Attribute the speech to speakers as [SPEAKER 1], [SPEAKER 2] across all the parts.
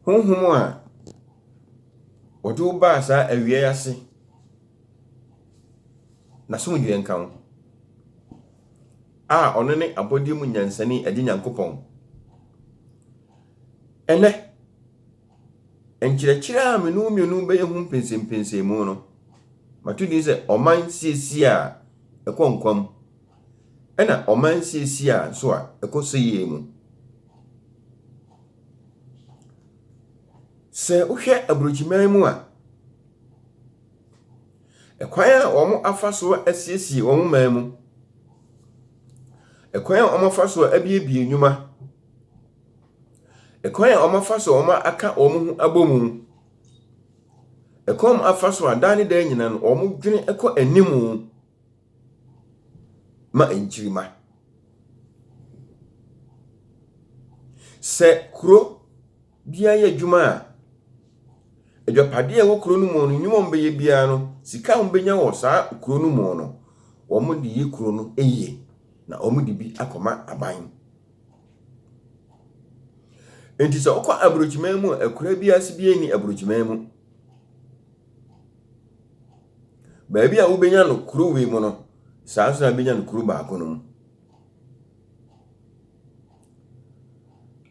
[SPEAKER 1] honhom a wɔde wo baa saa awie ase na somdwe nka wo a ɔno ne abɔdeɛ mu nyansani ade Nyankopɔn ene enkyerɛkyerɛ a menu bɛyɛ ho mpensempensemu no matudi sɛ ɔman siesie a ɛkɔnkwam ɛna ɔman siesie a so a ɛkɔsɛyie mu sɛ wohwɛ aburochiman mu a ɛkwan a wɔn afa so asiesie wɔn man mu ɛkwan a wɔn afa so abiebie nnwuma ɛkwan a wɔn afa so wɔn aka wɔn ho abomu ɛkwan a afa so a dan ne dan nyina no wɔn dwene ɛkɔ animu ma enkyirima sɛ kuro bia yɛ adwuma a adwapade a wɔ kuro no mu no nnwuma mbɛyɛ bia no sika mbɛnya wɔ saa kuro no mu no wɔn de yɛ kuro no ɛyie na wɔn de bi akɔma aban enti sɛ wokɔ aburochiman mu akura bi ase bi ani aburochiman mu baabi a wobɛnya no kuro wei mu no saa so na bɛnya no kuro baako no mu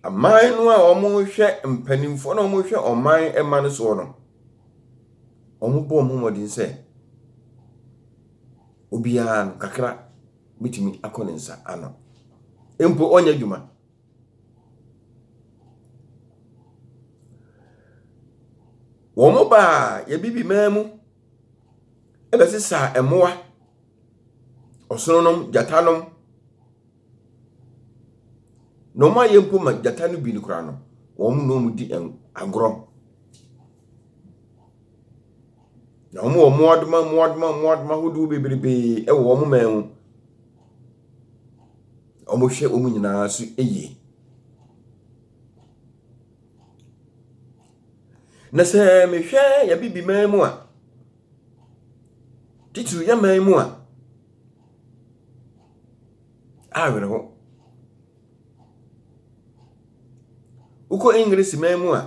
[SPEAKER 1] aman no a wɔn hwɛ mpanimfo na wɔn hwɛ ɔman ɛma no so no wɔn bɔ wɔn mmɔden sɛ obiara no kakra bitumi akɔ ne nsa ano mpo ɔnyɛ adwuma wɔn ba yɛ bibi man mu ɛbɛsesa ɛmoa ɔsononom gyatanom no ma yempo ma gyata no bi no kra no wɔn no mu di agorɔ na wɔn wɔ moadoma hodo bebrebe ɛwɔ wɔn man mu wɔn hwɛ wɔn nyinaa so ɛyie na sɛ mehwɛ yɛ bibi man mu a titiri yɛ man mu a awere ho uko English man mu a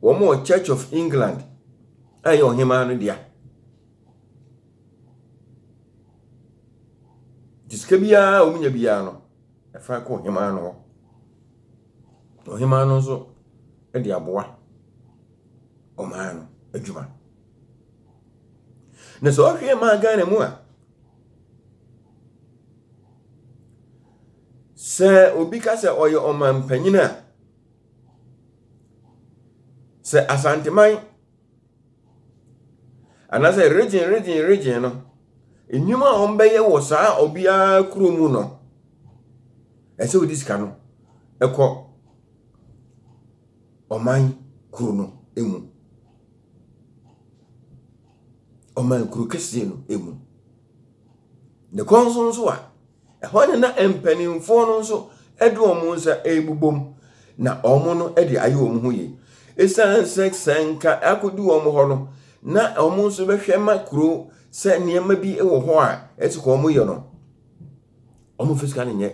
[SPEAKER 1] wɔn wɔ Church of England ayɛ ɔhema no dia disika biara wɔn nya biara no ɛfa kɔ ɔhema no ɔhema no nso ɛde aboa ɔman no adwuma na sɛ ɔhwɛ ma Ghana mu a sɛ obi ka sɛ ɔyɛ ɔman panyin a sɛ asanteman anasɛ region no nnwuma a ɔmbɛyɛ wɔ saa obiara kuro mu no ɛsɛ odi sika no ɛkɔ ɔman kuro no emu ɔman kuro kɛseɛ no emu ne kɔnso nso a ɛhɔ ne na mpanimfoɔ no nso ɛde wɔn nsa ɛbubom na wɔn no ɛde ayɛ wɔn ho yie esan sɛnka akɔdu wɔn hɔ no na wɔn nso bɛhwɛ ma kuro sɛ nneɛma bi ɛwɔ hɔ a ɛte kɔ wɔn yɛ no wɔn fisika ne nyɛ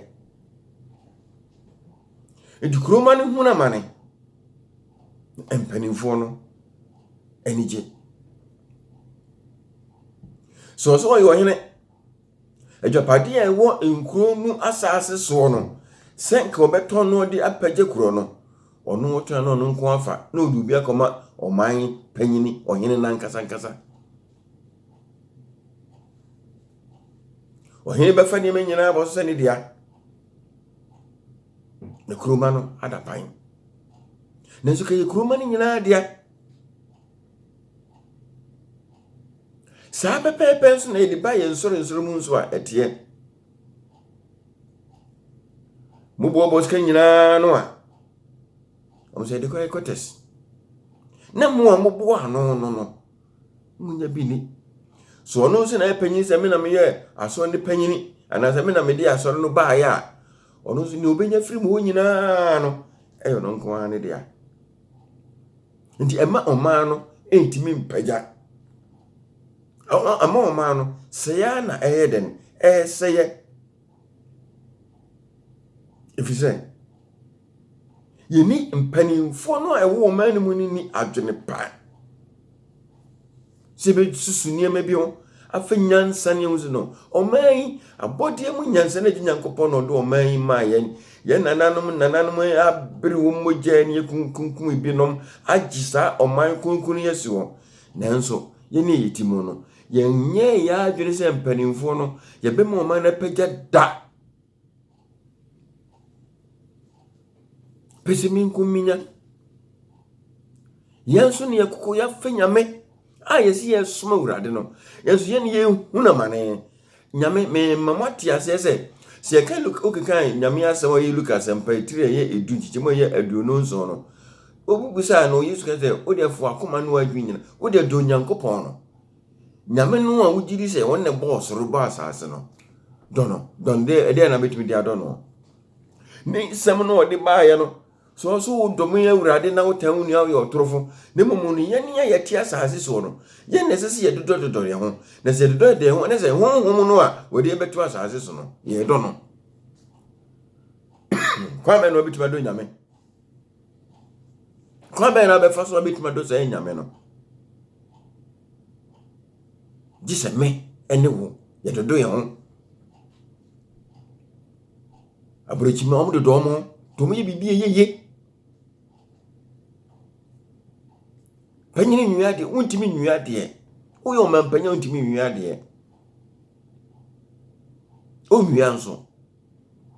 [SPEAKER 1] edi kuroma ne ho na ma ne mpanimfoɔ no ani gye so ɔyɛ ɔhene adwapade a ɛwɔ nkuro no asase soɔ no sɛ nka wɔbɛtɔ no de apagye kuro no ɔno wɔtɔ no ɔno nko afa na ɔde obi akɔma ɔman panyini ɔhene nankasa ɔhene bɛfa nneɛma nyinaa bɔ so sɛ ne dea na kuroma no adapan nanso ka yɛ kuroma no nyinaa dea saa pɛpɛɛpɛ nso na yɛde ba yɛ nsoro mu nso a ɛteɛ moboɔbɔ sika nyinaa no a ɔmo sɛ yɛde kɔ headquarters na mo a moboɔ ano no munya bi ni so ɔno nso na ɛpanyin sɛ me na meyɛ asɔre ne panyini anaasɛ me na mede asɔre no baayɛ a ɔno nso ne obɛnya firi mu hɔ nyinaa no ɛyɛ no nko ara ne dea nti ɛma ɔmaa no ɛntimi mpagya ama ɔmaa no sɛya na ɛyɛ den ɛsɛyɛ efisɛ Yeni mpanimfo no a ɛwɔ ɔman no mu ni adwene pa. Sebe susu niema bi ho afa nyansa ne ho no. Ɔman yi abɔde mu nyansa na Nyankopɔn no do ɔman yi ma yɛn nananom abere wo mogya ne kunkum binom agisa ɔman kunkun yesi ho. Nanso yɛne yɛtimu no yɛnyɛ ya adwene sɛ mpanimfo no yɛbɛma ɔman na pagya da. Pesiminkum minya yɛnso ne yɛkoko yɛfa Nyame a yɛsi yɛsoma Awurade no yɛnso yɛne yɛhuna mane Nyame me mamati ase sɛ sɛ yɛka okekan Nyame asɛm a yɛ Lukas mpa tire yɛ edu chichimo yɛ aduonu nso no obubusa no Yesu ka sɛ wo de fo akoma no adwi nyina wo de do Nyankopɔn no Nyame no a wugiri sɛ won ne boss ro ba asase no don de na betumi de adono ne sɛm no ɔde baayɛ no so dɔm yɛ Awurade na wo tan unu yɛ ɔtorofo ne mumu no yɛne yɛ te asase so no yɛn na sɛ yɛ dodɔ yɛ ho na sɛ dodɔ de ho na sɛ honhom no a wɔde beto asase so no yɛ dɔ no kwa me no bituma do Nyame kwa me na befa so bituma do sɛ Nyame no gise me ene wo yɛ dodɔ yɛ ho abrochi me ɔmo dodɔ mo to mo yɛ bibie yeye panyini nwia de untimi nwia de wo yɛ ɔmampanya untimi nwia de o nwia nso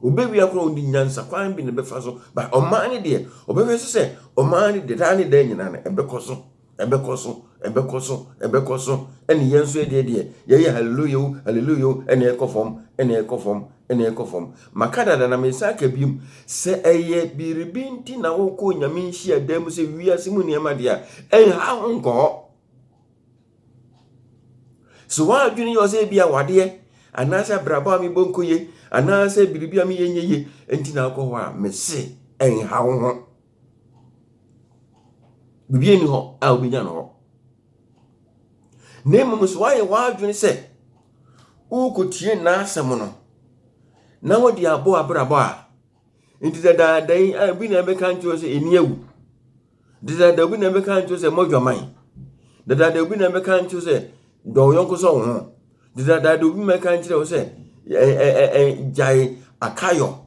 [SPEAKER 1] obewi akoro ndi nyansa kwan bi ne befa so ba ɔman ne de obewe so sɛ ɔman ne de da ne da nyina ne ɛbɛkɔso ɛne yɛnso de yɛyɛ hallelujah ɛne ɛkɔfom makada da na mesaka biem sɛ ɛyɛ biribi nti na wokɔ Nyame nhia dam sɛ wiase mu niema de a ɛnha nkɔ so wa adwene yɛ sɛ bia wadeɛ anasa braba mi bonkoye anasa biribi am yenye enti na akɔ hɔ a mese ɛnha ho bibi ni hɔ a obi nya no ne mmom so wa yɛ wa adwene sɛ wokotie na asɛm no na wodi abo abrabo a enti da dai abi na be kan tio se eni awu da obi na be kan tio se modwaman da obi na be kan tio se do yonko so ho da obi me kan tio se jai akayo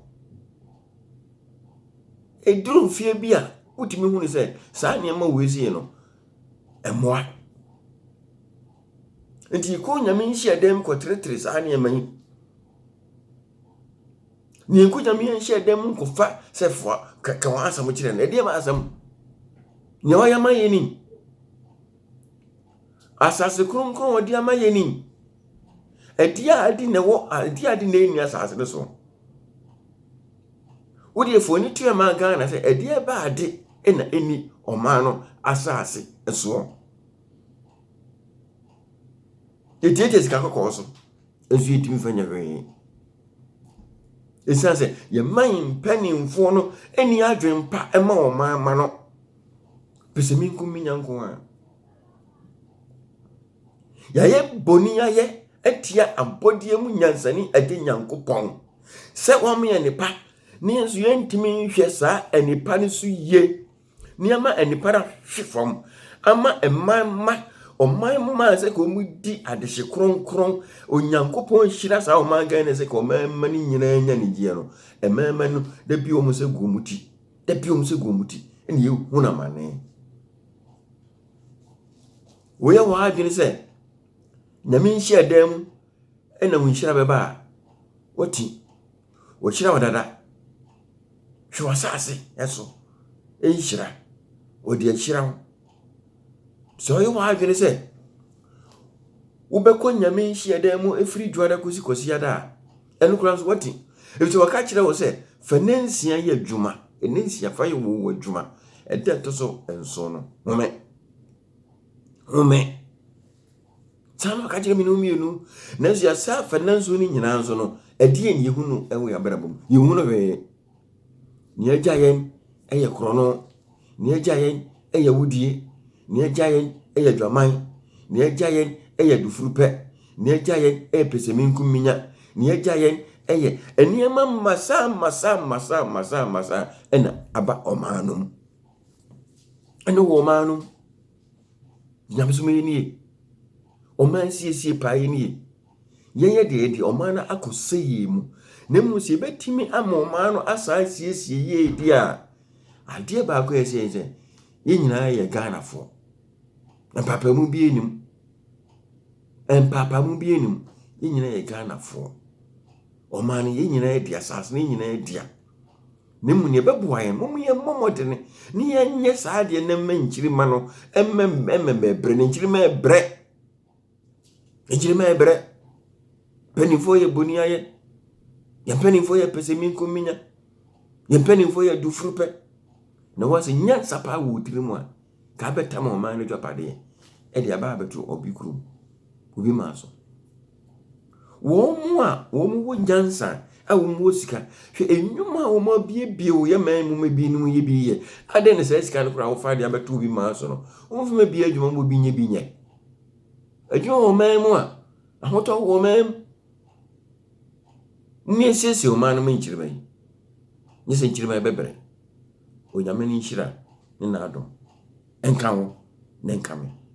[SPEAKER 1] eduru fie bi a utimi hu ni se saa ne ma wezi no emoa enti ko Nyame nhia dem ko tretre saa ne ma yi ni enku Nyame nhia dem ko fa se fo ka wa asam kire na de ma asam nyawa ya ma yeni asase kronkron wodi ama yeni edia adi ne wo adi na eni asase ne so wodi efo ni tue ma gan na se edia ba ade na eni oman no asase eso edia sika kokko so ezu etimi fanya hwe esanse ye man panimfo no eni adwempa ema oman ma no peseminkum minyanko a yaye boni yaye etia abodie mu nyansani ade Nyankopɔn se wame ye nipa ne nso yentimi hwe saa enipa ne so ye ne ama enipa ra hwefom ama emama oman se ko mu di adehye kronkron Onyankopɔn hyira saa oman gan ne se ko mama ni nyina nya ne gie no emama no da bi o mu se gomuti ene ye huna mane wo ye wa adwene se Nyame nhia dam ena hu nhira beba woti wo hyira wadada hwe wasase eso nhira odi ahira so ye wa adwene se wo bekọ Nyame nhia dam efiri dwada kosi ada enu kura so woti ebi waka kire wo se fanansia ye adwuma enansia fa ye wo adwuma ede to so enso no home Sama ka kire mi no mienu na so ya sa fananso ni nyina nso no ade en yehunu ewo ya berabom yehunu we ni agya yen eye krono ni agya yen eye wudie ni agya yen eye dwaman ni agya yen eye dufurupe ni agya yen peseminkum minya ni agya yen eye eniema masa ena aba omanum ene wo manum nyamsume ni oman siesie paaye ni yenye de omana akoseye mu na mu se betimi ama omano asa siesie ye dia ade ba ko ese yenyina ye Ghanafo papa mu bi enim yenyina ye Ghanafo omano yenyina dia sas ne yenyina dia ne mu ne beboa ye mu ye momodene ne yenye saa de na manchiri ma no bre ne nchiri ma bre penifo ye boni aye ya penifo ye pesemi nkominya ya penifo ye dufrupe na wase nya sapa wo tirimu a ka betama o man no dwapade e de aba betu obikuru obi maso wo mu wo nyansa a wo mu osika hwe enwuma wo ma bie wo ye man mu bi no ye bi ye ade ne se sika no kura wo fa de abetu obi maso no wo fu ma bi adwuma mo bi nye adwuma wo man mu a ahoto wo man ni sese o man no nchire ban ni se nchire ban bebre onyame ni nshira ni na adom enka wo na enka me